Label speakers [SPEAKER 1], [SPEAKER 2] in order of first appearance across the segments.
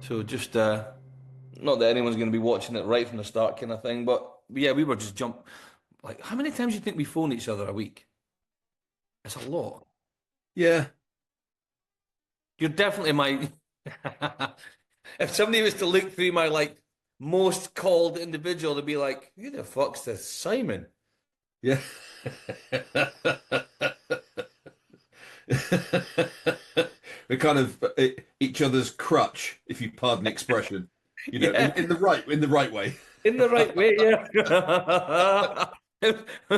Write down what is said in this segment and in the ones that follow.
[SPEAKER 1] So just not that anyone's going to be watching it right from the start, kind of thing. But yeah, we were just jump. Like, how many times do you think we phone each other a week? It's a lot.
[SPEAKER 2] Yeah.
[SPEAKER 1] You're definitely my. If somebody was to look through my like most called individual, to be like, who the fuck's this Simon?
[SPEAKER 2] Yeah. We're kind of each other's crutch, if you pardon the expression. In,
[SPEAKER 1] Yeah,
[SPEAKER 2] in the right way.
[SPEAKER 1] in the right way. Yeah.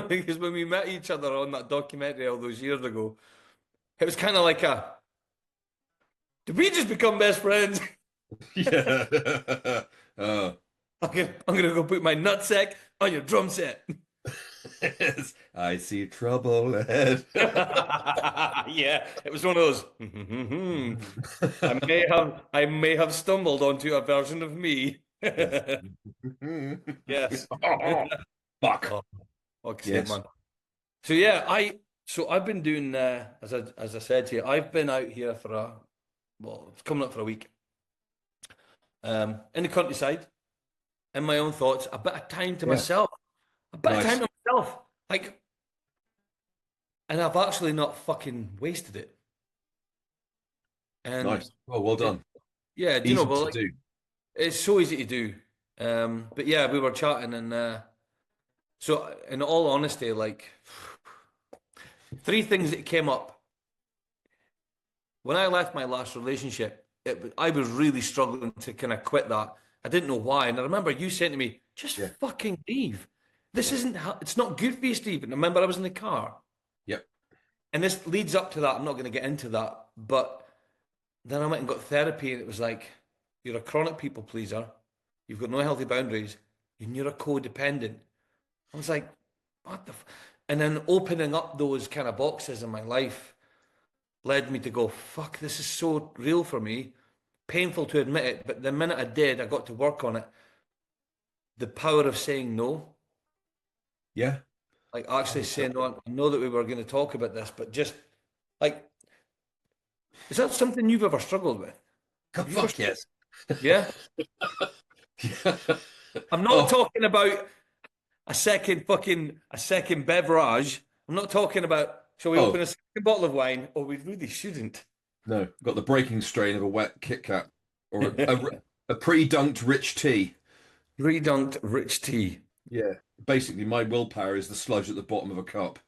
[SPEAKER 1] Because when we met each other on that documentary all those years ago, it was kind of like a. Did we just become best friends?
[SPEAKER 2] Yeah. Oh,
[SPEAKER 1] I'm gonna go put my nutsack on your drum set.
[SPEAKER 2] yes. I see trouble ahead.
[SPEAKER 1] Yeah, it was one of those. I may have stumbled onto a version of me.
[SPEAKER 2] Yes.
[SPEAKER 1] Yes.
[SPEAKER 2] Oh, fuck.
[SPEAKER 1] Oh, fuck's sake,
[SPEAKER 2] Yes.
[SPEAKER 1] man. So I've been doing as I said to you, I've been out here for it's coming up for a week. In the countryside, in my own thoughts, a bit of time to
[SPEAKER 2] Yeah.
[SPEAKER 1] myself. A bit of time
[SPEAKER 2] Nice.
[SPEAKER 1] to myself. Like, and I've actually not fucking wasted it. And
[SPEAKER 2] Nice. Oh, well
[SPEAKER 1] it,
[SPEAKER 2] done.
[SPEAKER 1] yeah, do you know,
[SPEAKER 2] Easy
[SPEAKER 1] but
[SPEAKER 2] to
[SPEAKER 1] like,
[SPEAKER 2] do.
[SPEAKER 1] it's so easy to do. But yeah, we were chatting, and so in all honesty, like three things that came up when I left my last relationship. I was really struggling to kind of quit that. I didn't know why, and I remember you saying to me, "Just
[SPEAKER 2] Yeah.
[SPEAKER 1] fucking leave. This
[SPEAKER 2] Yeah.
[SPEAKER 1] isn't. It's not good for you, Stephen." I remember I was in the car,
[SPEAKER 2] Yep.
[SPEAKER 1] and this leads up to that. I'm not going to get into that, but then I went and got therapy, and it was like, "You're a chronic people pleaser. You've got no healthy boundaries, and you're a codependent." I was like, what the? And then opening up those kind of boxes in my life led me to go, fuck, this is so real for me. Painful to admit it, but the minute I did, I got to work on it. The power of saying no,
[SPEAKER 2] Yeah.
[SPEAKER 1] like actually
[SPEAKER 2] Oh,
[SPEAKER 1] saying no. I know that we were going to talk about this, but just like, is that something you've ever struggled with?
[SPEAKER 2] God,
[SPEAKER 1] Have you ever
[SPEAKER 2] fuck
[SPEAKER 1] struggled?
[SPEAKER 2] yes.
[SPEAKER 1] Yeah. I'm not
[SPEAKER 2] Oh,
[SPEAKER 1] talking about a second beverage. I'm not talking about shall we open
[SPEAKER 2] oh,
[SPEAKER 1] a second bottle of wine? Or we really shouldn't.
[SPEAKER 2] no. Got the breaking strain of a wet Kit Kat or a pre-dunked rich tea.
[SPEAKER 1] Redunked rich tea.
[SPEAKER 2] Yeah. Basically, my willpower is the sludge at the bottom of a cup.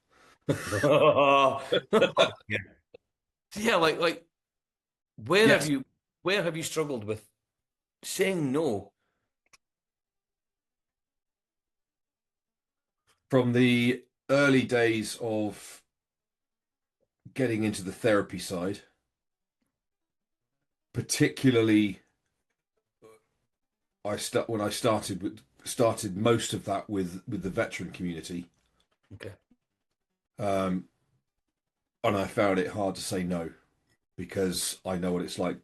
[SPEAKER 1] Yeah. Yeah, like where have
[SPEAKER 2] Yes.
[SPEAKER 1] you where have you struggled with saying no?
[SPEAKER 2] From the early days of getting into the therapy side, particularly when I started most of that with the veteran community,
[SPEAKER 1] Okay.
[SPEAKER 2] um, and I found it hard to say no because I know what it's like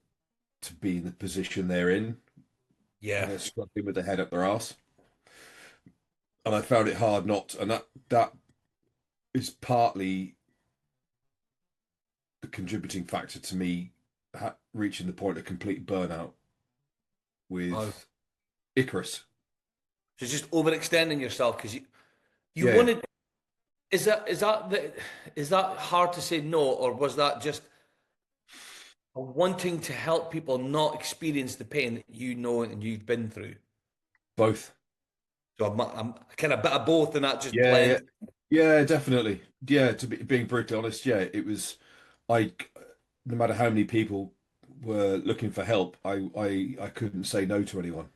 [SPEAKER 2] to be in the position they're in when
[SPEAKER 1] Yeah.
[SPEAKER 2] they're struggling with their head up their ass, and I found it hard not, and that is partly the contributing factor to me reaching the point of complete burnout
[SPEAKER 1] Oh.
[SPEAKER 2] with Icarus.
[SPEAKER 1] So just overextending yourself because you
[SPEAKER 2] Yeah,
[SPEAKER 1] wanted is that hard to say no, or was that just wanting to help people not experience the pain that you know and you've been through?
[SPEAKER 2] both.
[SPEAKER 1] So I'm kind of bit of both, and that just
[SPEAKER 2] Yeah, yeah,
[SPEAKER 1] blends.
[SPEAKER 2] yeah, definitely. Yeah, to be being brutally honest, yeah, it was. I, no matter how many people were looking for help, I couldn't say no to anyone.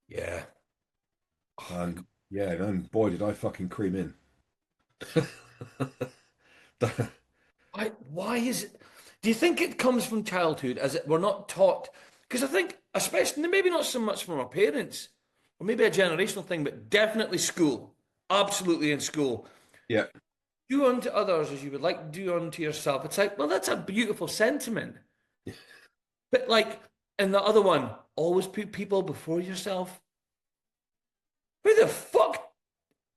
[SPEAKER 1] Yeah. Oh my God.
[SPEAKER 2] And yeah, and boy, did I fucking cream in.
[SPEAKER 1] Why is it? Do you think it comes from childhood as it we're not taught? Because I think, especially maybe not so much from our parents, or maybe a generational thing, but definitely school. Absolutely in school.
[SPEAKER 2] Yeah,
[SPEAKER 1] Do unto others as you would like to do unto yourself. It's like, well, that's a beautiful sentiment. But like, and the other one, always put people before yourself. Who the fuck?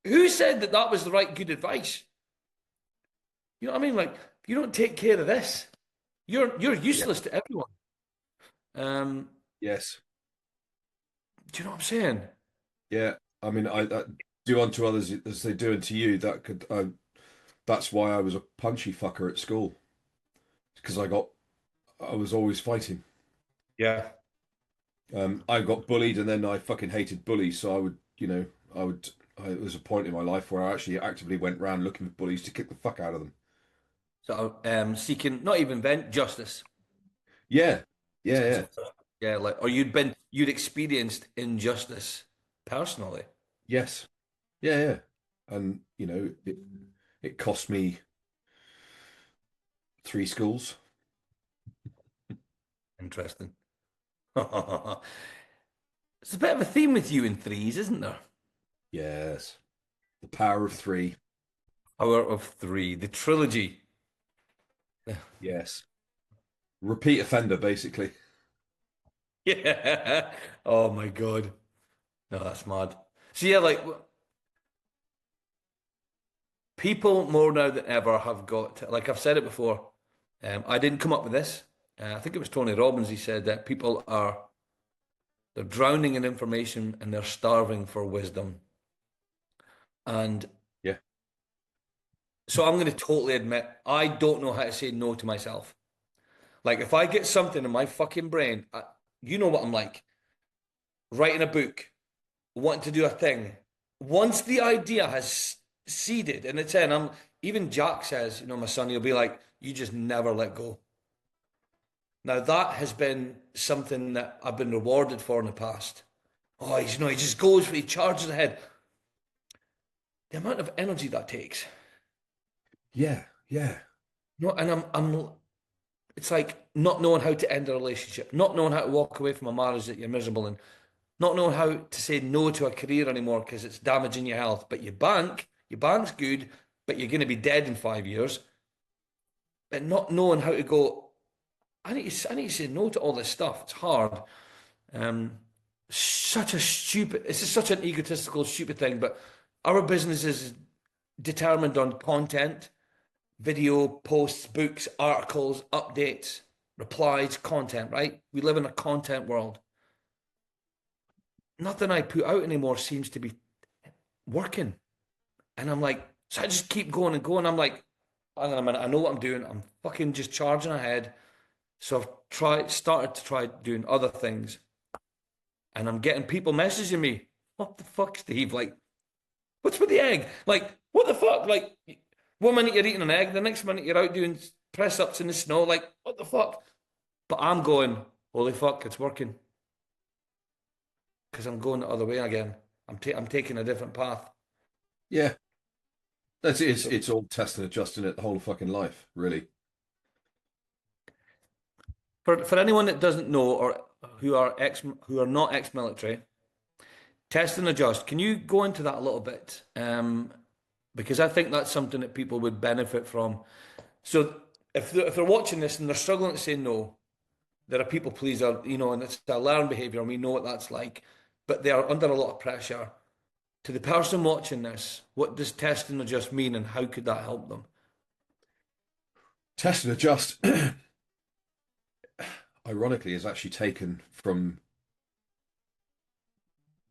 [SPEAKER 1] Who said that that was the right good advice? You know what I mean? Like, if you don't take care of this, you're
[SPEAKER 2] yeah,
[SPEAKER 1] useless to everyone. Um,
[SPEAKER 2] Yes.
[SPEAKER 1] do you know what I'm saying?
[SPEAKER 2] Yeah. I mean, I do unto others as they do unto you. That's why I was a punchy fucker at school because I was always fighting.
[SPEAKER 1] Yeah.
[SPEAKER 2] I got bullied and then I fucking hated bullies. So it was a point in my life where I actually actively went around looking for bullies to kick the fuck out of them.
[SPEAKER 1] So seeking not even vent justice.
[SPEAKER 2] Yeah. Yeah.
[SPEAKER 1] Sense
[SPEAKER 2] Yeah.
[SPEAKER 1] of yeah, like or you'd experienced injustice personally.
[SPEAKER 2] Yes. Yeah. Yeah. And, it cost me three schools.
[SPEAKER 1] Interesting. It's a bit of a theme with you in threes, isn't there?
[SPEAKER 2] Yes. The power of three.
[SPEAKER 1] Power of Three, the trilogy.
[SPEAKER 2] Yes. Repeat offender, basically.
[SPEAKER 1] Yeah. Oh my God. No, that's mad. So yeah, like people more now than ever have got, like I've said it before. I didn't come up with this. I think it was Tony Robbins. He said that they're drowning in information and they're starving for wisdom. And
[SPEAKER 2] Yeah.
[SPEAKER 1] so I'm going to totally admit I don't know how to say no to myself. Like if I get something in my fucking brain, you know what I'm like. Writing a book, wanting to do a thing. Once the idea has seeded and it's in, even Jack says, my son, he'll be like, you just never let go. Now that has been something that I've been rewarded for in the past. Oh, he just goes, he charges ahead. The amount of energy that takes,
[SPEAKER 2] Yeah. Yeah.
[SPEAKER 1] and it's like not knowing how to end a relationship, not knowing how to walk away from a marriage that you're miserable in, not knowing how to say no to a career anymore because it's damaging your health. But your bank's good, but you're going to be dead in 5 years. But not knowing how to go, I need to say no to all this stuff. It's hard. Um, this is such an egotistical, stupid thing. But our business is determined on content, video, posts, books, articles, updates, replies, content. Right? We live in a content world. Nothing I put out anymore seems to be working. And I'm like, so I just keep going and going. I'm like, hang on a minute, I know what I'm doing. I'm fucking just charging ahead. So started to try doing other things. And I'm getting people messaging me. What the fuck, Steve? Like, what's with the egg? Like, what the fuck? Like, one minute you're eating an egg, the next minute you're out doing press ups in the snow. Like, what the fuck? But I'm going, holy fuck, it's working. Because I'm going the other way again. I'm taking a different path.
[SPEAKER 2] Yeah. That's it. It's,
[SPEAKER 1] So
[SPEAKER 2] it's all test and adjusting it the whole fucking life, really.
[SPEAKER 1] for anyone that doesn't know or who are not ex-military, test and adjust. Can you go into that a little bit? Because I think that's something that people would benefit from. So if they're watching this and they're struggling to say no, they're a people pleaser, and it's a learned behavior, and we know what that's like. But they are under a lot of pressure. To the person watching this, what does test and adjust mean, and how could that help them?
[SPEAKER 2] Test and adjust, ironically, is actually taken from,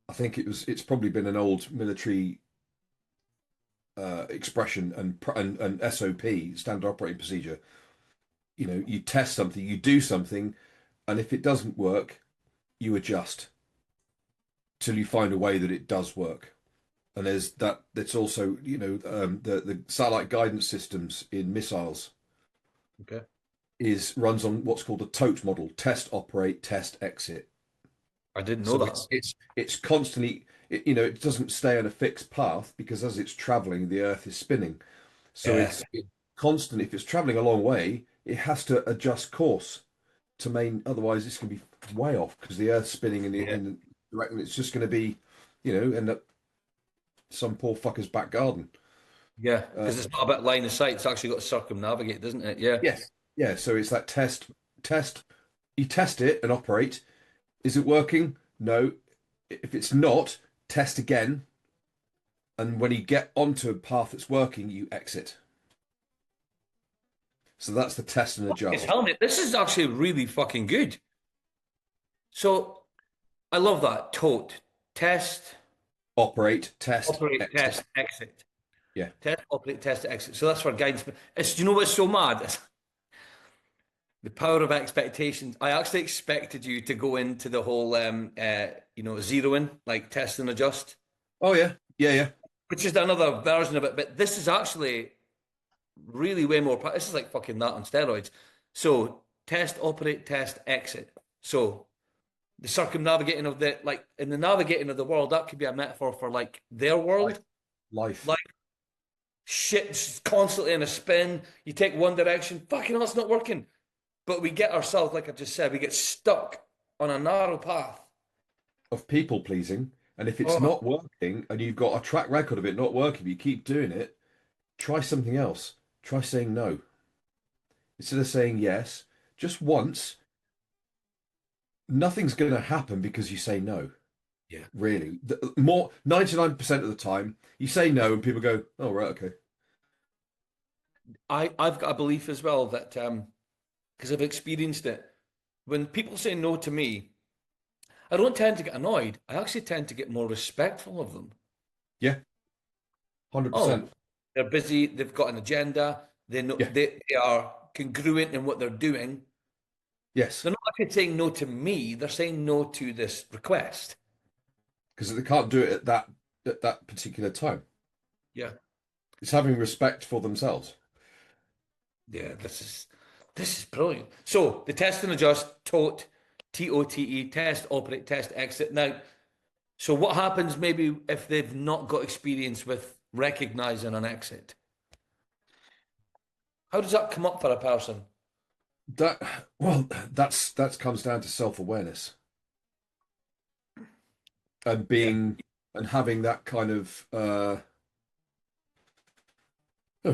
[SPEAKER 2] I think it's probably been an old military expression and SOP, standard operating procedure. You test something, you do something, and if it doesn't work, you adjust till you find a way that it does work. And that's also, the satellite guidance systems in missiles
[SPEAKER 1] Okay.
[SPEAKER 2] is runs on what's called a TOTE model: test, operate, test, exit.
[SPEAKER 1] I didn't know
[SPEAKER 2] So
[SPEAKER 1] that.
[SPEAKER 2] it's constantly, it doesn't stay on a fixed path because as it's traveling, the Earth is spinning. So
[SPEAKER 1] Yeah.
[SPEAKER 2] it's constant. If it's traveling a long way, it has to adjust course to main. Otherwise, it's going to be way off because the Earth's spinning
[SPEAKER 1] Yeah.
[SPEAKER 2] in the direction. It's just going to be, end up some poor fucker's back garden.
[SPEAKER 1] Yeah.
[SPEAKER 2] Uh,
[SPEAKER 1] Because it's not about line of sight. It's actually got to circumnavigate, doesn't it? Yeah.
[SPEAKER 2] yes. Yeah. So it's that test. You test it and operate. Is it working? No. If it's not, test again. And when you get onto a path that's working, you exit. So that's the test and
[SPEAKER 1] Fucking
[SPEAKER 2] adjust.
[SPEAKER 1] hell, mate. This is actually really fucking good. So I love that. Tote, test,
[SPEAKER 2] Operate, test,
[SPEAKER 1] operate,
[SPEAKER 2] exit.
[SPEAKER 1] test, exit.
[SPEAKER 2] Yeah.
[SPEAKER 1] Test, operate, test, exit. So that's for guidance. It's, do you know what's so mad? It's the power of expectations. I actually expected you to go into the whole, zeroing, like test and adjust,
[SPEAKER 2] Oh yeah. Yeah, yeah.
[SPEAKER 1] which is another version of it. But this is actually really way more. This is like fucking that on steroids. So test, operate, test, exit. So the circumnavigating of the like in the navigating of the world, that could be a metaphor for like their
[SPEAKER 2] Life.
[SPEAKER 1] world.
[SPEAKER 2] Life.
[SPEAKER 1] Like shit's constantly in a spin. You take one direction, fucking hell, it's not working. But we get ourselves, like I just said, we get stuck on a narrow path.
[SPEAKER 2] Of people pleasing. And if it's
[SPEAKER 1] Oh,
[SPEAKER 2] not working and you've got a track record of it not working, but you keep doing it, try something else. Try saying no. Instead of saying yes, just once, nothing's going to happen because you say no.
[SPEAKER 1] yeah.
[SPEAKER 2] Really. More 99% of the time, you say no and people go, oh, right, okay.
[SPEAKER 1] I've got a belief as well that because I've experienced it. When people say no to me, I don't tend to get annoyed. I actually tend to get more respectful of them.
[SPEAKER 2] Yeah,
[SPEAKER 1] Oh,
[SPEAKER 2] 100%.
[SPEAKER 1] they're busy, they've got an agenda, they know
[SPEAKER 2] Yeah,
[SPEAKER 1] they are congruent in what they're doing.
[SPEAKER 2] yes.
[SPEAKER 1] They're not actually saying no to me, they're saying no to this request.
[SPEAKER 2] Because they can't do it at that particular time.
[SPEAKER 1] Yeah.
[SPEAKER 2] It's having respect for themselves.
[SPEAKER 1] Yeah, this is brilliant. So the test and adjust, tote, TOTE, test, operate, test, exit. Now, so what happens maybe if they've not got experience with recognizing an exit? How does that come up for a person?
[SPEAKER 2] That well, that comes down to self-awareness and
[SPEAKER 1] Yeah.
[SPEAKER 2] being and having that kind of oh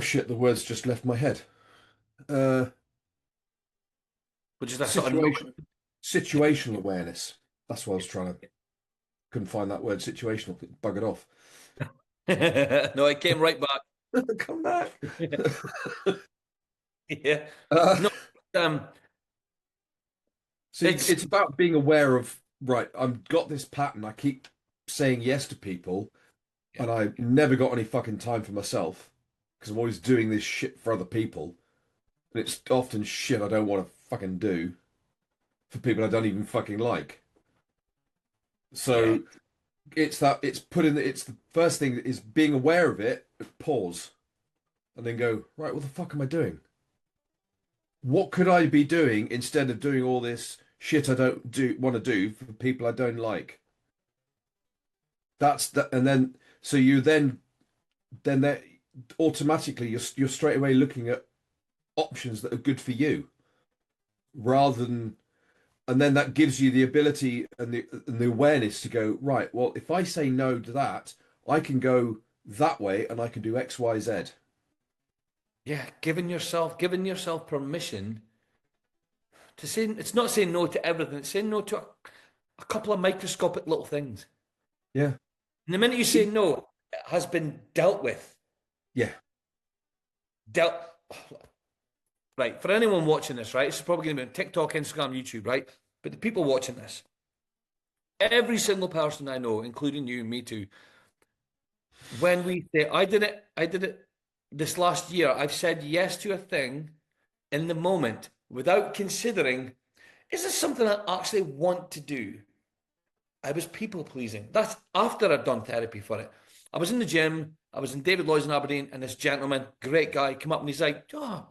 [SPEAKER 2] shit, the words just left my head. Uh
[SPEAKER 1] Which is a sort of no.
[SPEAKER 2] situation situational awareness. That's what I was trying to couldn't find that word situational, buggered off.
[SPEAKER 1] No, it came right back.
[SPEAKER 2] Come back.
[SPEAKER 1] Yeah.
[SPEAKER 2] Uh,
[SPEAKER 1] No, um,
[SPEAKER 2] see,
[SPEAKER 1] it's
[SPEAKER 2] it's about being aware of, right, I've got this pattern. I keep saying yes to people
[SPEAKER 1] yeah,
[SPEAKER 2] and I never got any fucking time for myself because I'm always doing this shit for other people. And it's often shit I don't want to fucking do for people I don't even fucking like.
[SPEAKER 1] yeah,
[SPEAKER 2] So it's the first thing is being aware of it, pause, and then go, right, what the fuck am I doing? What could I be doing instead of doing all this shit I don't do want to do for people I don't like? That's that, and then so you then that automatically you're straight away looking at options that are good for you rather than and then that gives you the ability and the awareness to go right. Well, if I say no to that, I can go that way and I can do X, Y, Z.
[SPEAKER 1] yeah. Giving yourself permission to say it's not saying no to everything. It's saying no to a couple of microscopic little things.
[SPEAKER 2] Yeah,
[SPEAKER 1] And the minute you say no, it has been dealt with.
[SPEAKER 2] yeah,
[SPEAKER 1] Dealt right for anyone watching this. Right, it's probably going to be on TikTok, Instagram, YouTube. Right, but the people watching this, every single person I know, including you, me too. When we say I did it this last year. I've said yes to a thing in the moment without considering, is this something I actually want to do? I was people pleasing. That's after I'd done therapy for it. I was in the gym. I was in David Lloyd's in Aberdeen, and this gentleman, great guy, came up and he's like, "Oh,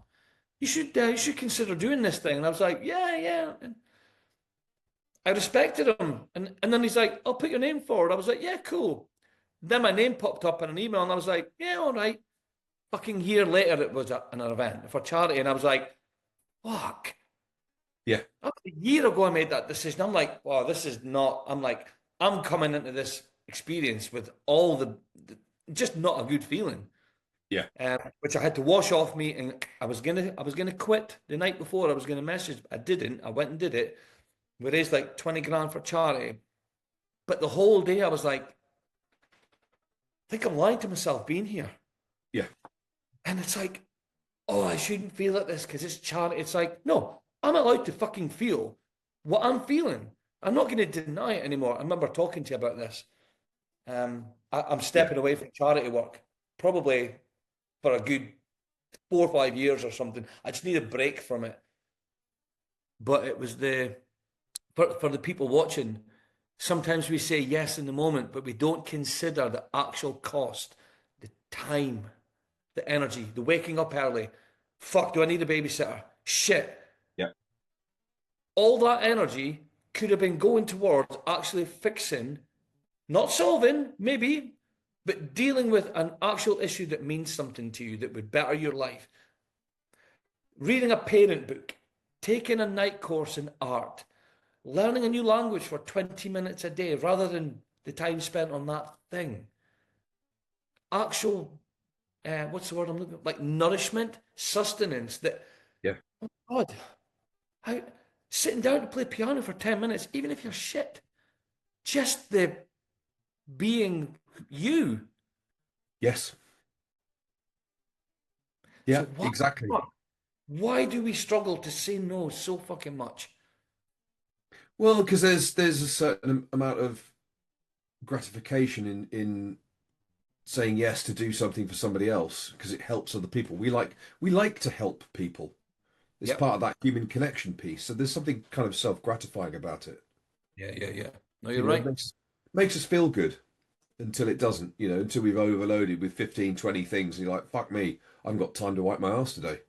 [SPEAKER 1] you should consider doing this thing." And I was like, "Yeah, yeah." And I respected him, and then he's like, "I'll put your name forward." I was like, "Yeah, cool." Then my name popped up in an email, and I was like, "Yeah, all right." Fucking year later, it was an event for charity, and I was like, "Fuck."
[SPEAKER 2] yeah,
[SPEAKER 1] That was a year ago I made that decision. I'm like, wow, this is not. I'm like, I'm coming into this experience with all the just not a good feeling,
[SPEAKER 2] yeah,
[SPEAKER 1] which I had to wash off me, and I was gonna quit the night before. I was gonna message. I didn't. I went and did it. We raised like 20 grand for charity, but the whole day I was like, I think I'm lying to myself being here,
[SPEAKER 2] yeah,
[SPEAKER 1] and it's like, oh, I shouldn't feel like this because it's charity. It's like, no, I'm allowed to fucking feel what I'm feeling. I'm not going to deny it anymore. I remember talking to you about this. I'm
[SPEAKER 2] Yeah.
[SPEAKER 1] stepping away from charity work, probably for a good 4 or 5 years or something. I just need a break from it. But it was for the people watching. Sometimes we say yes in the moment, but we don't consider the actual cost, the time, the energy, the waking up early. Fuck, do I need a babysitter? Shit.
[SPEAKER 2] Yeah.
[SPEAKER 1] All that energy could have been going towards actually fixing, not solving, maybe, but dealing with an actual issue that means something to you that would better your life. Reading a parent book, taking a night course in art, learning a new language for 20 minutes a day rather than the time spent on that thing. Actual, what's the word I'm looking for? Like nourishment, sustenance that,
[SPEAKER 2] Yeah.
[SPEAKER 1] God, how, sitting down to play piano for 10 minutes, even if you're shit, just the being you.
[SPEAKER 2] Yes.
[SPEAKER 1] So
[SPEAKER 2] Yeah, exactly.
[SPEAKER 1] why do we struggle to say no so fucking much?
[SPEAKER 2] Well, because there's a certain amount of gratification in saying yes to do something for somebody else because it helps other people. We like to help people. It's
[SPEAKER 1] Yep.
[SPEAKER 2] part of that human connection piece. So there's something kind of self-gratifying about it.
[SPEAKER 1] Yeah, yeah, yeah. No, you're
[SPEAKER 2] You know,
[SPEAKER 1] right.
[SPEAKER 2] it makes us feel good until it doesn't, until we've overloaded with 15, 20 things and you're like, fuck me, I haven't got time to wipe my ass today.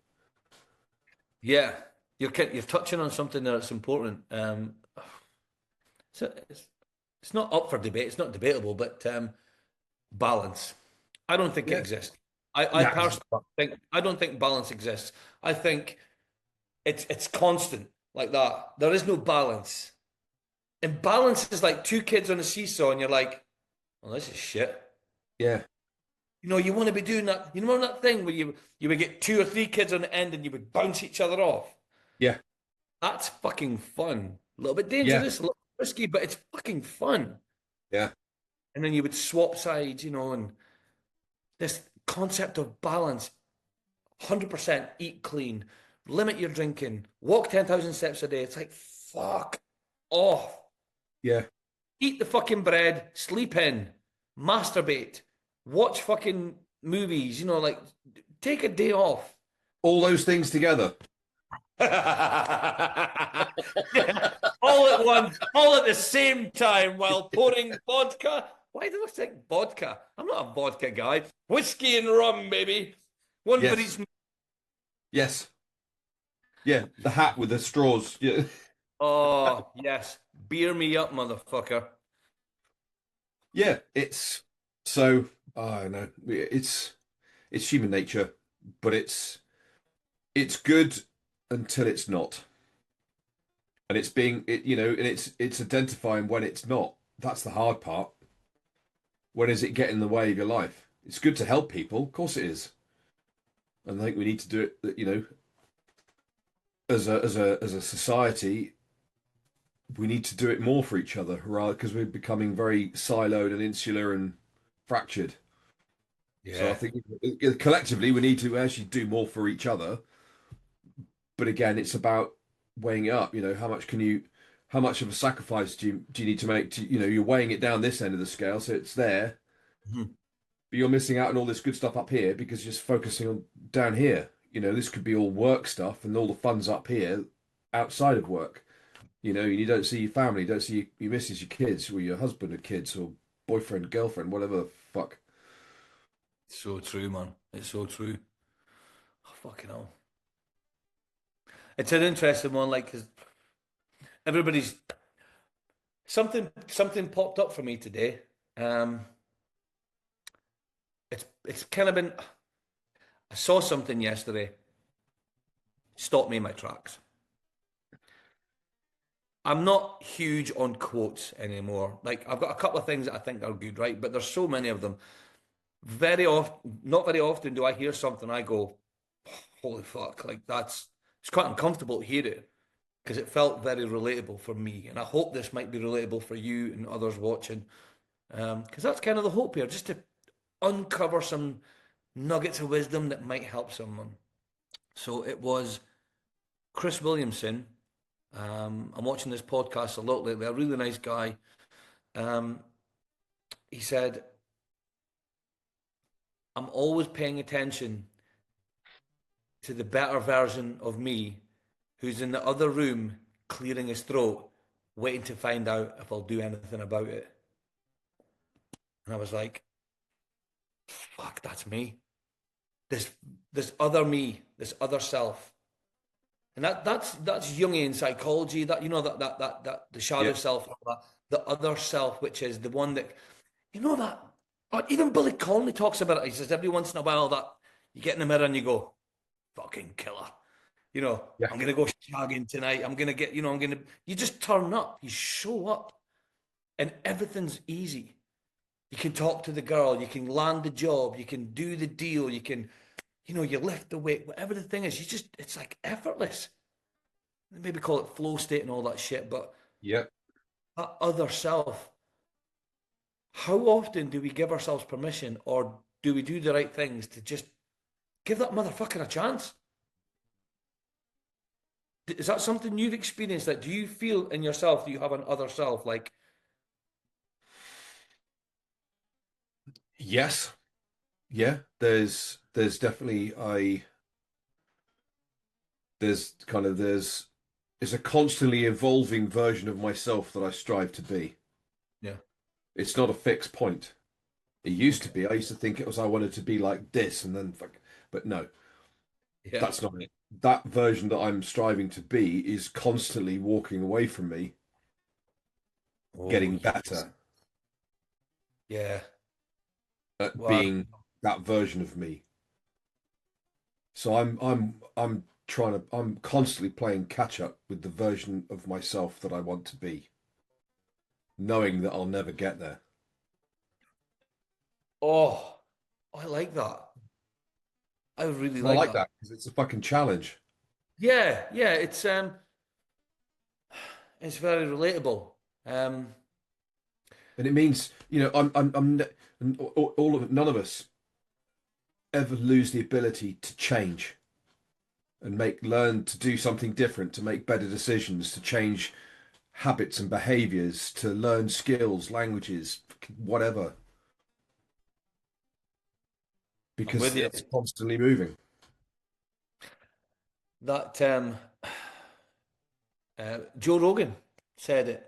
[SPEAKER 1] Yeah, you're touching on something that's important. So it's not up for debate. It's not debatable, but balance. I don't think it
[SPEAKER 2] Yeah.
[SPEAKER 1] exists. I
[SPEAKER 2] Nah.
[SPEAKER 1] personally think I don't think balance exists. I think it's constant like that. There is no balance. And balance is like two kids on a seesaw, and you're like, "Well, this is shit."
[SPEAKER 2] Yeah.
[SPEAKER 1] You want to be doing that. You know that thing where you would get two or three kids on the end, and you would bounce each other off.
[SPEAKER 2] Yeah.
[SPEAKER 1] That's fucking fun. A little bit
[SPEAKER 2] Yeah.
[SPEAKER 1] dangerous, a little bit risky, but it's fucking fun.
[SPEAKER 2] Yeah.
[SPEAKER 1] And then you would swap sides, and this concept of balance, 100% eat clean, limit your drinking, walk 10,000 steps a day. It's like, fuck off.
[SPEAKER 2] Yeah.
[SPEAKER 1] Eat the fucking bread, sleep in, masturbate, watch fucking movies, like take a day off.
[SPEAKER 2] All those things together.
[SPEAKER 1] Yeah, all at once, all at the same time while pouring vodka. Why did I think vodka? I'm not a vodka guy. Whiskey and rum, baby. One for
[SPEAKER 2] Yes.
[SPEAKER 1] each.
[SPEAKER 2] Yes. Yeah. The hat with the straws. Yeah.
[SPEAKER 1] Oh, yes. Beer me up, motherfucker.
[SPEAKER 2] Yeah. It's so, I know. It's human nature, but it's good until it's not. And it's being it, and it's identifying when it's not. That's the hard part. When is it getting in the way of your life? It's good to help people, of course it is. And I think we need to do it, as a society, we need to do it more for each other, rather because we're becoming very siloed and insular and fractured. So I
[SPEAKER 1] Yeah.
[SPEAKER 2] think collectively we need to actually do more for each other. But again, it's about weighing it up. How much of a sacrifice do you need to make to, you're weighing it down this end of the scale, so it's there,
[SPEAKER 1] Mhm.
[SPEAKER 2] but you're missing out on all this good stuff up here because you're just focusing on down here. This could be all work stuff and all the fun's up here outside of work. And you don't see your family, don't see your missus, your kids, or your husband or kids, or boyfriend, girlfriend, whatever the fuck.
[SPEAKER 1] So true, man. It's so true. Oh, fucking hell. It's an interesting one, like, because everybody's something popped up for me today. Um, it's kind of been. I saw something yesterday, stopped me in my tracks. I'm not huge on quotes anymore. Like I've got a couple of things that I think are good, right? But there's so many of them. Very often, not very often do I hear something I go, "Holy fuck!" Like it's quite uncomfortable to hear it because it felt very relatable for me, and I hope this might be relatable for you and others watching. Because that's kind of the hope here, just to uncover some nuggets of wisdom that might help someone. So it was Chris Williamson. I'm watching this podcast a lot lately. A really nice guy. Um, he said, "I'm always paying attention to the better version of me, who's in the other room clearing his throat, waiting to find out if I'll do anything about it." And I was like, "Fuck, that's me. This this other me, this other self." And that's Jungian psychology. That that the shadow
[SPEAKER 2] Yeah.
[SPEAKER 1] self, that the other self, which is the one that that. Even Billy Connolly talks about it. He says every once in a while that you get in the mirror and you go, "Fucking killer."
[SPEAKER 2] Yeah.
[SPEAKER 1] I'm gonna go shagging tonight. I'm gonna get. You just turn up. You show up, and everything's easy. You can talk to the girl. You can land the job. You can do the deal. You can, you lift the weight. Whatever the thing is, it's like effortless. Maybe call it flow state and all that shit, but
[SPEAKER 2] Yeah.
[SPEAKER 1] that other self, how often do we give ourselves permission or do we do the right things to just give that motherfucker a chance? Is that something you've experienced? That do you feel in yourself that you have an other self? Like,
[SPEAKER 2] Yes. Yeah. There's definitely there's it's a constantly evolving version of myself that I strive to be.
[SPEAKER 1] yeah,
[SPEAKER 2] It's not a fixed point. It used to
[SPEAKER 1] okay,
[SPEAKER 2] be. I used to think it was I wanted to be like this and then fuck, but no,
[SPEAKER 1] yeah.
[SPEAKER 2] that's not it. That version that I'm striving to be is constantly walking away from me,
[SPEAKER 1] Oh,
[SPEAKER 2] getting better
[SPEAKER 1] yeah.
[SPEAKER 2] at
[SPEAKER 1] Wow.
[SPEAKER 2] being that version of me. So I'm constantly playing catch up with the version of myself that I want to be, knowing that I'll never get there.
[SPEAKER 1] Oh, I like that. I really
[SPEAKER 2] And I
[SPEAKER 1] like
[SPEAKER 2] like
[SPEAKER 1] that.
[SPEAKER 2] that because it's a fucking challenge.
[SPEAKER 1] Yeah, yeah. It's very relatable. Um,
[SPEAKER 2] And it means, and all of none of us ever lose the ability to change and learn to do something different, to make better decisions, to change habits and behaviors, to learn skills, languages, whatever,
[SPEAKER 1] I'm with
[SPEAKER 2] because
[SPEAKER 1] you.
[SPEAKER 2] it's constantly moving.
[SPEAKER 1] That Joe Rogan said it.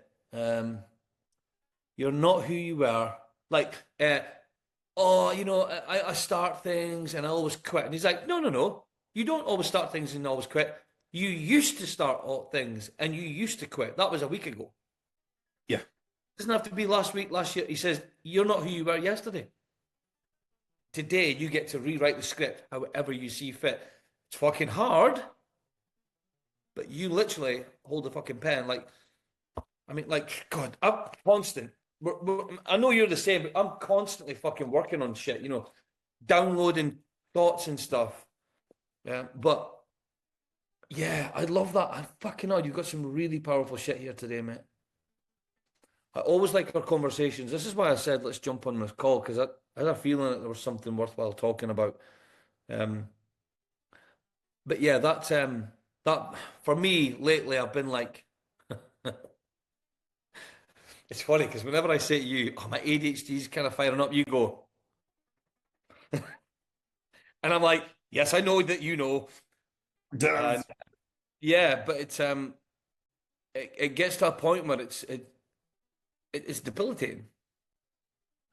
[SPEAKER 1] You're not who you were. Like, oh, I start things and I always quit. And he's like, no, no, no. You don't always start things and always quit. You used to start all things and you used to quit. That was a week ago.
[SPEAKER 2] Yeah.
[SPEAKER 1] It doesn't have to be last week, last year. He says, you're not who you were yesterday. Today, you get to rewrite the script however you see fit. It's fucking hard, but you literally hold the fucking pen. Like, God, I'm constant. I know you're the same, but I'm constantly fucking working on shit, downloading thoughts and stuff. Yeah, but yeah, I love that. I fucking know you've got some really powerful shit here today, mate. I always like our conversations. This is why I said let's jump on this call because I had a feeling that there was something worthwhile talking about. Um, but yeah, that for me lately, I've been like, it's funny because whenever I say to you, "Oh, my ADHD's kind of firing up," you go, and I'm like, "Yes, I know that you know." And yeah, but it gets to a point where it's debilitating.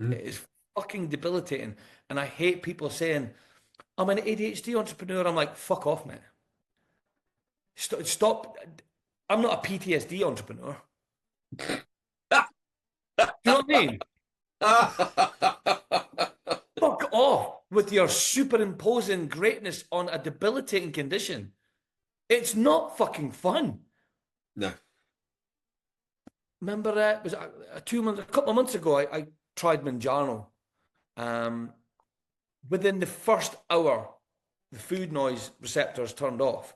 [SPEAKER 2] Mm.
[SPEAKER 1] It is fucking debilitating, and I hate people saying I'm an ADHD entrepreneur. I'm like, fuck off, man. Stop. I'm not a PTSD entrepreneur. Do you know what I mean? Fuck off with your superimposing greatness on a debilitating condition. It's not fucking fun.
[SPEAKER 2] No.
[SPEAKER 1] Remember, was it a couple of months ago, I tried Manjaro. Um, Within the first hour, the food noise receptors turned off,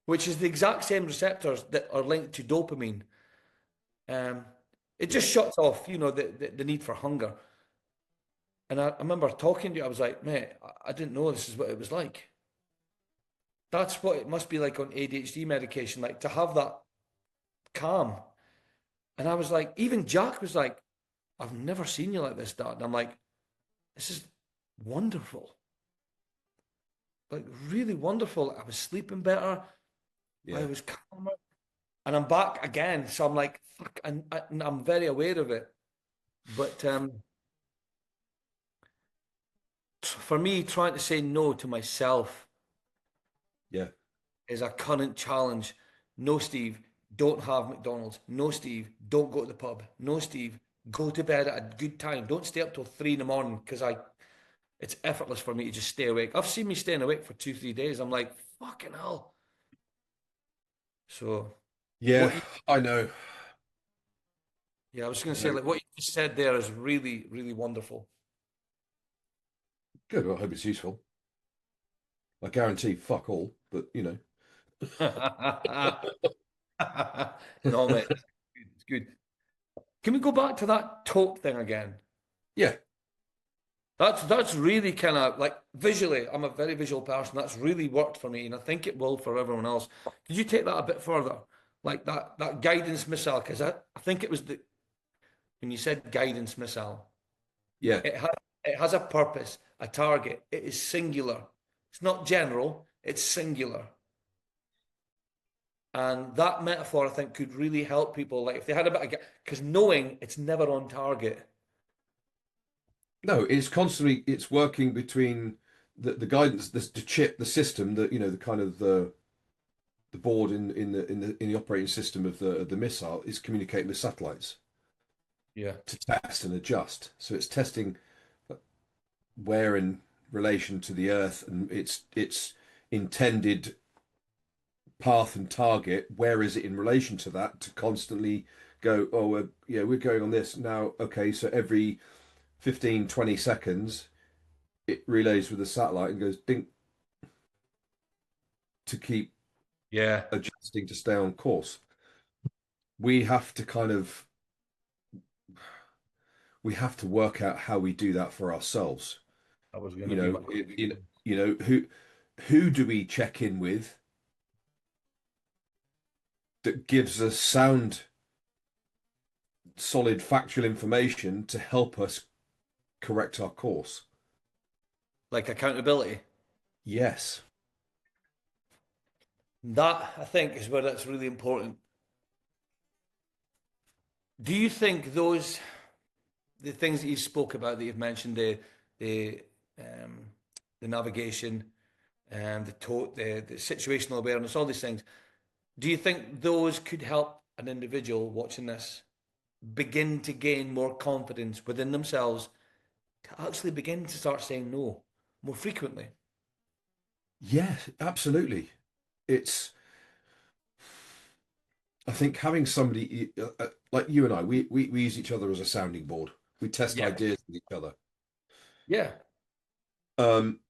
[SPEAKER 1] which is the exact same receptors that are linked to dopamine. Um, it
[SPEAKER 2] Yeah.
[SPEAKER 1] just shuts off, the need for hunger. And I remember talking to you, I was like, mate, I didn't know this is what it was like. That's what it must be like on ADHD medication, like to have that. calm. And I was like, even Jack was like, I've never seen you like this, Dad. And I'm like, this is wonderful. Like, really wonderful. I was sleeping better. I
[SPEAKER 2] Yeah.
[SPEAKER 1] was calmer. And I'm back again. So I'm like, fuck, and I'm very aware of it. But for me, trying to say no to myself
[SPEAKER 2] Yeah.
[SPEAKER 1] is a current challenge. No, Steve, don't have McDonald's. No, Steve, don't go to the pub. No, Steve, go to bed at a good time. Don't stay up till 3 in the morning because it's effortless for me to just stay awake. I've seen me staying awake for 2, 3 days. I'm like, fucking hell. So
[SPEAKER 2] Yeah,
[SPEAKER 1] what you,
[SPEAKER 2] I know.
[SPEAKER 1] yeah, I was going
[SPEAKER 2] I
[SPEAKER 1] to say,
[SPEAKER 2] know.
[SPEAKER 1] like, what you just said there is really, really wonderful.
[SPEAKER 2] Good. Well, I hope it's useful. I guarantee fuck all, but
[SPEAKER 1] No, mate, it's good. Can we go back to that taupe thing again?
[SPEAKER 2] Yeah,
[SPEAKER 1] That's really kind of like visually. I'm a very visual person. That's really worked for me, and I think it will for everyone else. Could you take that a bit further, like that guidance missile? Because I think it was the when you said guidance missile,
[SPEAKER 2] yeah.
[SPEAKER 1] it has it has a purpose, a target. It is singular. It's not general. It's singular. And that metaphor, I think, could really help people. Like if they had a bit of, because knowing it's never on target.
[SPEAKER 2] No, it's constantly it's working between the guidance, the chip, the system, the kind of the board in the operating system of the missile is communicating with satellites
[SPEAKER 1] Yeah.
[SPEAKER 2] to test and adjust. So it's testing where in relation to the Earth and its intended path and target, where is it in relation to that to constantly go, oh, yeah, we're going on this now. Okay, so every 15, 20 seconds, it relays with the satellite and goes ding to keep
[SPEAKER 1] Yeah.
[SPEAKER 2] adjusting to stay on course. We have to kind of we have to work out how we do that for ourselves.
[SPEAKER 1] That was going to
[SPEAKER 2] You
[SPEAKER 1] be
[SPEAKER 2] know,
[SPEAKER 1] my.
[SPEAKER 2] who do we check in with that gives us sound, solid, factual information to help us correct our course?
[SPEAKER 1] Like accountability.
[SPEAKER 2] Yes.
[SPEAKER 1] That I think is where that's really important. Do you think the things that you spoke about that you've mentioned the um, the navigation and the situational awareness, all these things, do you think those could help an individual watching this begin to gain more confidence within themselves to actually begin to start saying no more frequently?
[SPEAKER 2] Yes, absolutely. It's, I think having somebody like you and I, we use each other as a sounding board. We test
[SPEAKER 1] Yeah.
[SPEAKER 2] ideas with each other.
[SPEAKER 1] Yeah.
[SPEAKER 2] Um,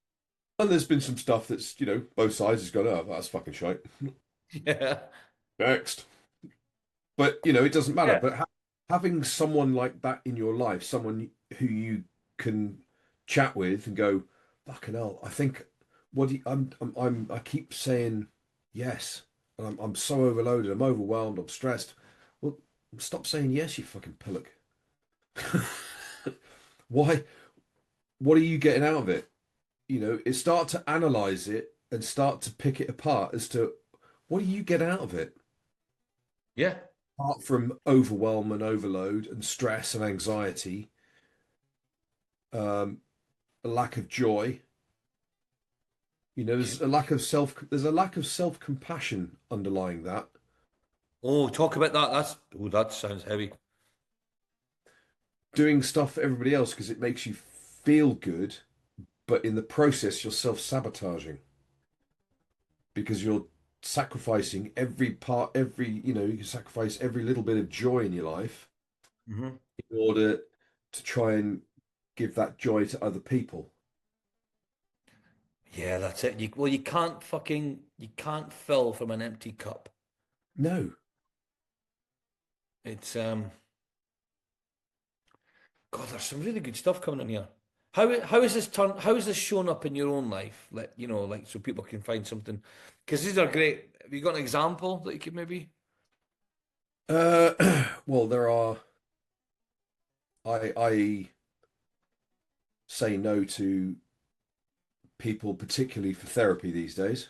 [SPEAKER 2] and there's been some stuff that's, both sides has gone, oh, that's fucking shite.
[SPEAKER 1] Yeah.
[SPEAKER 2] Next. But, it doesn't matter.
[SPEAKER 1] Yeah.
[SPEAKER 2] But having someone like that in your life, someone who you can chat with and go, fucking hell, I think what do you, I keep saying yes. And I'm so overloaded, I'm overwhelmed, I'm stressed. Well, stop saying yes, you fucking pillock. Why? What are you getting out of it? It start to analyze it and start to pick it apart as to what do you get out of it?
[SPEAKER 1] Yeah.
[SPEAKER 2] Apart from overwhelm and overload and stress and anxiety, a lack of joy. There's a lack of self-compassion underlying that.
[SPEAKER 1] Oh, talk about that. That sounds heavy.
[SPEAKER 2] Doing stuff for everybody else because it makes you feel good, but in the process you're self-sabotaging because you're sacrificing every part, you can sacrifice every little bit of joy in your life
[SPEAKER 1] Hmm.
[SPEAKER 2] in order to try and give that joy to other people.
[SPEAKER 1] Yeah, that's it. You can't fill from an empty cup.
[SPEAKER 2] No.
[SPEAKER 1] It's God, there's some really good stuff coming in here. How is this shown up in your own life? Like, like so people can find something. Because these are great. Have you got an example that you could maybe?
[SPEAKER 2] Well, there are. I say no to people, particularly for therapy these days,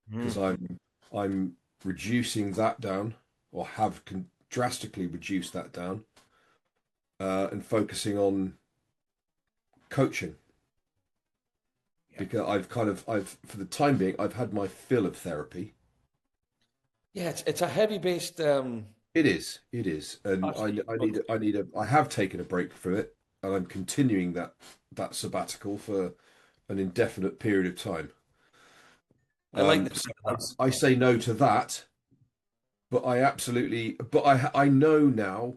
[SPEAKER 2] because
[SPEAKER 1] Mm.
[SPEAKER 2] I'm reducing that down, or have drastically reduced that down, and focusing on coaching
[SPEAKER 1] Yeah.
[SPEAKER 2] because I've for the time being I've had my fill of therapy.
[SPEAKER 1] Yeah, it's a heavy based
[SPEAKER 2] It is, and
[SPEAKER 1] task that you've got to do.
[SPEAKER 2] I have taken a break from it, and I'm continuing that sabbatical for an indefinite period of time.
[SPEAKER 1] I like the
[SPEAKER 2] So
[SPEAKER 1] sound of that.
[SPEAKER 2] I say no to that, but I know now.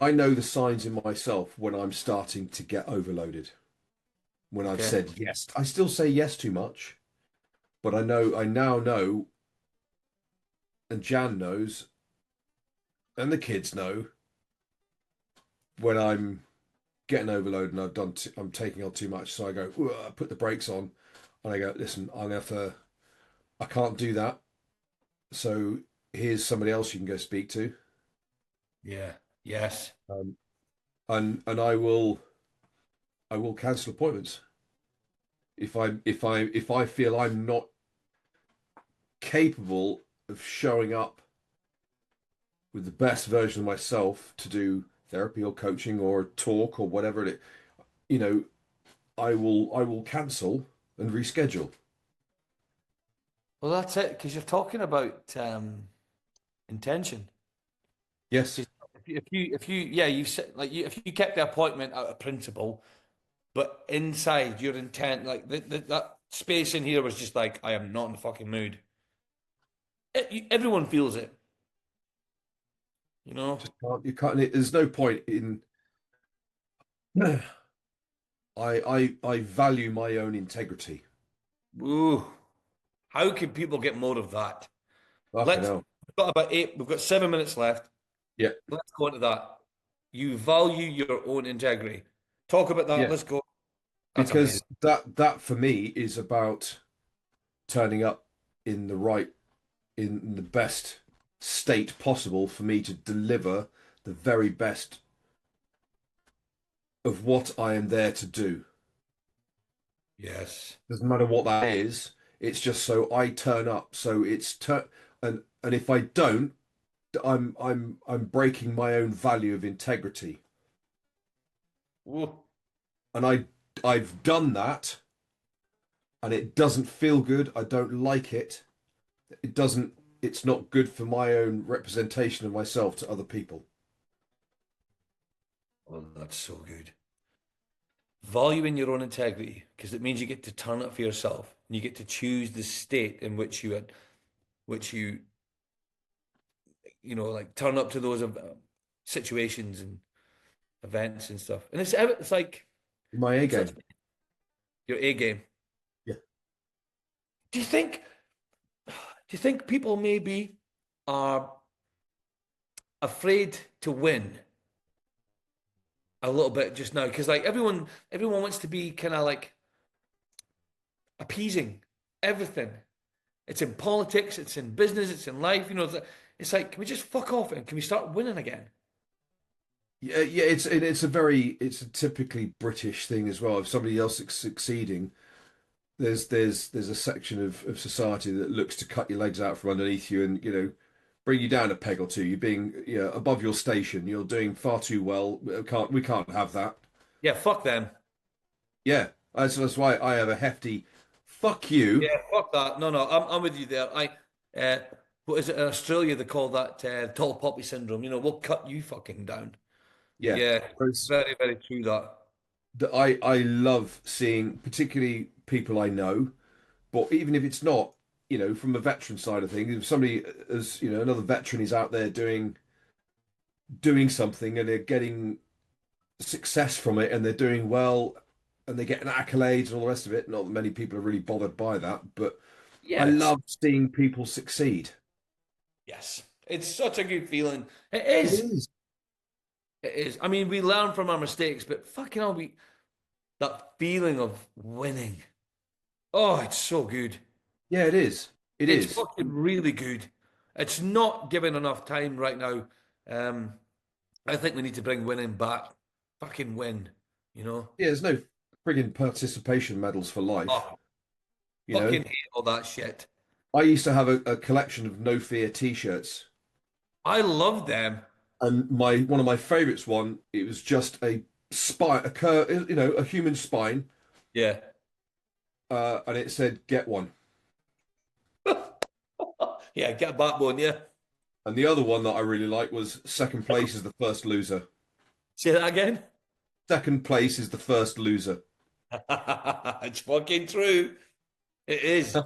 [SPEAKER 2] I know the signs in myself when I'm starting to get overloaded. When I've
[SPEAKER 1] Okay.
[SPEAKER 2] said yes, I still say yes too much, but I now know, and Jan knows, and the kids know when I'm getting overloaded and I'm taking on too much. So I go, "Ugh," I put the brakes on, and I go, listen, I can't do that. So here's somebody else you can go speak to,
[SPEAKER 1] Yeah. Yes.
[SPEAKER 2] um, and I will cancel appointments if I feel I'm not capable of showing up with the best version of myself to do therapy or coaching or talk or whatever it, you know, I will cancel and reschedule.
[SPEAKER 1] Well, that's it, because you're talking about intention.
[SPEAKER 2] Yes,
[SPEAKER 1] 'Cause yeah, you said like if you kept the appointment out of principle, but inside your intent, like that space in here was just like, I am not in the fucking mood. Everyone feels it, you know.
[SPEAKER 2] just can't you can't. There's no point in. I value my own integrity.
[SPEAKER 1] Ooh, how can people get more of that?
[SPEAKER 2] Fucking
[SPEAKER 1] Let's.
[SPEAKER 2] hell.
[SPEAKER 1] We've got about eight. We've got 7 minutes left.
[SPEAKER 2] Yeah,
[SPEAKER 1] Let's go into that. You value your own integrity. Talk about that.
[SPEAKER 2] yeah.
[SPEAKER 1] Let's go. That's amazing.
[SPEAKER 2] Because that for me is about turning up in the right in the best state possible for me to deliver the very best of what I am there to do.
[SPEAKER 1] Yes.
[SPEAKER 2] Doesn't matter what that is. It's just so I turn up. So and if I don't, I'm breaking my own value of integrity.
[SPEAKER 1] Ooh.
[SPEAKER 2] And I've done that and it doesn't feel good. I don't like it. It doesn't it's not good for my own representation of myself to other people.
[SPEAKER 1] Oh, that's so good. Valuing your own integrity, because it means you get to turn up for yourself and you get to choose the state in which like turn up to those situations and events and stuff. And it's like
[SPEAKER 2] My A
[SPEAKER 1] such
[SPEAKER 2] game.
[SPEAKER 1] your A game.
[SPEAKER 2] Yeah.
[SPEAKER 1] Do you think? Do you think people maybe are afraid to win a little bit just now? Because like everyone wants to be kind of like appeasing everything. It's in politics, it's in business, it's in life. It's like, can we just fuck off and can we start winning again?
[SPEAKER 2] Yeah, yeah, it's a typically British thing as well. If somebody else is succeeding, there's a section of society that looks to cut your legs out from underneath you and bring you down a peg or two. You're being above your station. You're doing far too well. We can't have that.
[SPEAKER 1] Yeah, fuck them.
[SPEAKER 2] Yeah, that's why I have a hefty fuck you.
[SPEAKER 1] Yeah, fuck that. No, no, I'm with you there. Uh, what is it in Australia? They call that tall poppy syndrome. We'll cut you fucking down.
[SPEAKER 2] Yeah,
[SPEAKER 1] Yeah,
[SPEAKER 2] whereas
[SPEAKER 1] very, very true that.
[SPEAKER 2] I love seeing particularly people I know, but even if it's not, from a veteran side of things, if somebody as another veteran is out there doing something and they're getting success from it and they're doing well and they're getting accolades and all the rest of it. Not that many people are really bothered by that, but I
[SPEAKER 1] Yeah,
[SPEAKER 2] love seeing people succeed.
[SPEAKER 1] yes, it's such a good feeling. It
[SPEAKER 2] It
[SPEAKER 1] is.
[SPEAKER 2] is.
[SPEAKER 1] It is. I mean, we learn from our mistakes, but fucking hell, that feeling of winning. Oh, it's so good.
[SPEAKER 2] Yeah, it is. It
[SPEAKER 1] It's
[SPEAKER 2] is.
[SPEAKER 1] fucking really good. It's not given enough time right now. Um, I think we need to bring winning back. Fucking win, you know?
[SPEAKER 2] Yeah, there's no frigging participation medals for life.
[SPEAKER 1] Oh,
[SPEAKER 2] You know,
[SPEAKER 1] fucking hate all that shit.
[SPEAKER 2] I used to have a collection of No Fear t-shirts,
[SPEAKER 1] I love them.
[SPEAKER 2] and my one of my favorites one, it was just a spine, a human spine,
[SPEAKER 1] Yeah.
[SPEAKER 2] and it said "Get one."
[SPEAKER 1] Yeah, get a backbone, yeah.
[SPEAKER 2] And the other one that I really like was "Second place is the first loser."
[SPEAKER 1] Say that again.
[SPEAKER 2] Second place is the first loser.
[SPEAKER 1] It's fucking true. It is.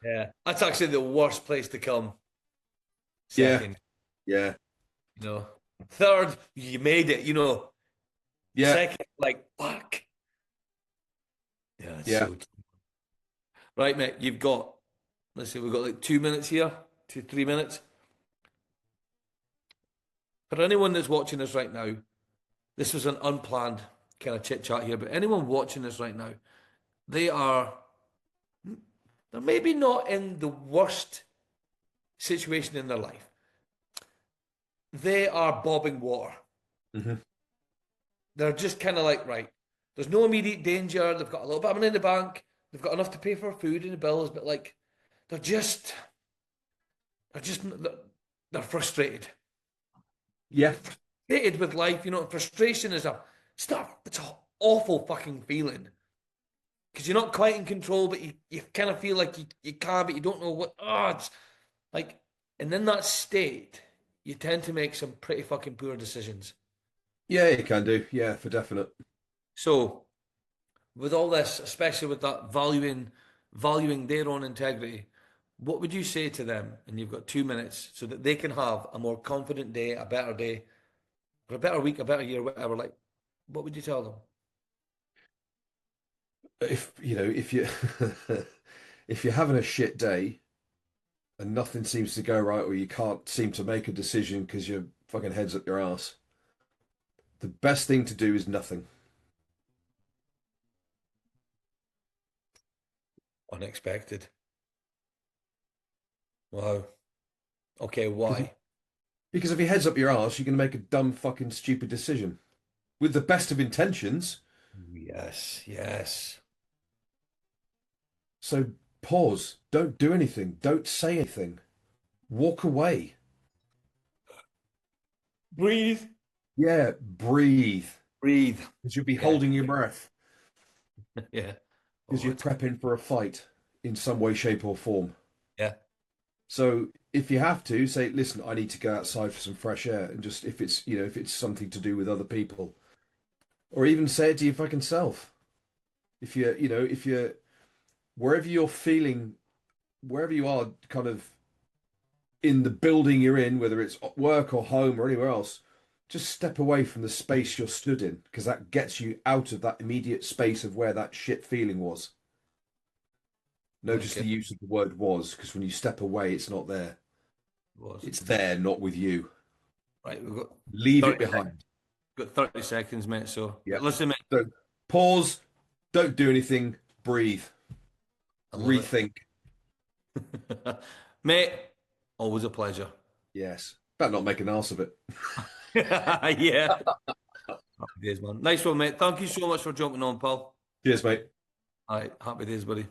[SPEAKER 1] Yeah. That's actually the worst place to come.
[SPEAKER 2] Yeah,
[SPEAKER 1] Second,
[SPEAKER 2] yeah,
[SPEAKER 1] you know. Third, you made it, you know.
[SPEAKER 2] yeah,
[SPEAKER 1] Second, like, fuck. Yeah, it's
[SPEAKER 2] yeah.
[SPEAKER 1] so true. Right, mate, you've got, let's see, we've got like 2 minutes here, 3 minutes. For anyone that's watching us right now, this was an unplanned kind of chit chat here, but anyone watching us right now, they are, they're maybe not in the worst situation in their life. They are bobbing water.
[SPEAKER 2] Hmm.
[SPEAKER 1] They're just kind of like, right, there's no immediate danger. They've got a little bit of money in the bank. They've got enough to pay for food and the bills, but like, they're just, they're just, they're frustrated.
[SPEAKER 2] Yeah,
[SPEAKER 1] Frustrated with life, you know, frustration is a stuff. It's an awful fucking feeling because you're not quite in control, but you kind of feel like you can, but you don't know what. Oh, it's like, and in that state, you tend to make some pretty fucking poor decisions.
[SPEAKER 2] yeah, you can do. Yeah, for definite.
[SPEAKER 1] So, with all this, especially with that valuing their own integrity, what would you say to them? And you've got 2 minutes so that they can have a more confident day, a better day, or a better week, a better year, whatever. Like, what would you tell them?
[SPEAKER 2] If you know, if you if you're having a shit day and nothing seems to go right, or you can't seem to make a decision because your fucking head's up your ass, the best thing to do is nothing.
[SPEAKER 1] Unexpected. Wow. Okay,
[SPEAKER 2] Because
[SPEAKER 1] why?
[SPEAKER 2] because if your head's up your ass, you're going to make a dumb fucking stupid decision with the best of intentions.
[SPEAKER 1] Yes, yes.
[SPEAKER 2] So pause. Don't do anything. Don't say anything. Walk away.
[SPEAKER 1] Breathe.
[SPEAKER 2] Yeah, breathe.
[SPEAKER 1] Breathe.
[SPEAKER 2] Because you'll be
[SPEAKER 1] Yeah,
[SPEAKER 2] holding your breath
[SPEAKER 1] yeah.
[SPEAKER 2] because
[SPEAKER 1] Oh,
[SPEAKER 2] you're
[SPEAKER 1] it's
[SPEAKER 2] prepping for a fight in some way, shape, or form.
[SPEAKER 1] yeah.
[SPEAKER 2] So if you have to say, listen, I need to go outside for some fresh air, and just if it's if it's something to do with other people, or even say it to your fucking self. If you're wherever you're feeling, wherever you are, kind of in the building you're in, whether it's at work or home or anywhere else, just step away from the space you're stood in because that gets you out of that immediate space of where that shit feeling was. Notice
[SPEAKER 1] Okay.
[SPEAKER 2] the use of the word was because when you step away, it's not there.
[SPEAKER 1] Was
[SPEAKER 2] It's there, not with you.
[SPEAKER 1] right. We've got
[SPEAKER 2] Leave it
[SPEAKER 1] 30 seconds.
[SPEAKER 2] behind.
[SPEAKER 1] Got 30 seconds, mate. So
[SPEAKER 2] Yeah.
[SPEAKER 1] listen, mate.
[SPEAKER 2] So pause, don't do anything, breathe,
[SPEAKER 1] I love
[SPEAKER 2] rethink.
[SPEAKER 1] it. Mate, always a pleasure.
[SPEAKER 2] Yes. Better not make an ass of it.
[SPEAKER 1] Yeah. Happy days, man. Nice one, mate. Thank you so much for jumping on, pal.
[SPEAKER 2] Cheers, mate.
[SPEAKER 1] All right. Happy days, buddy.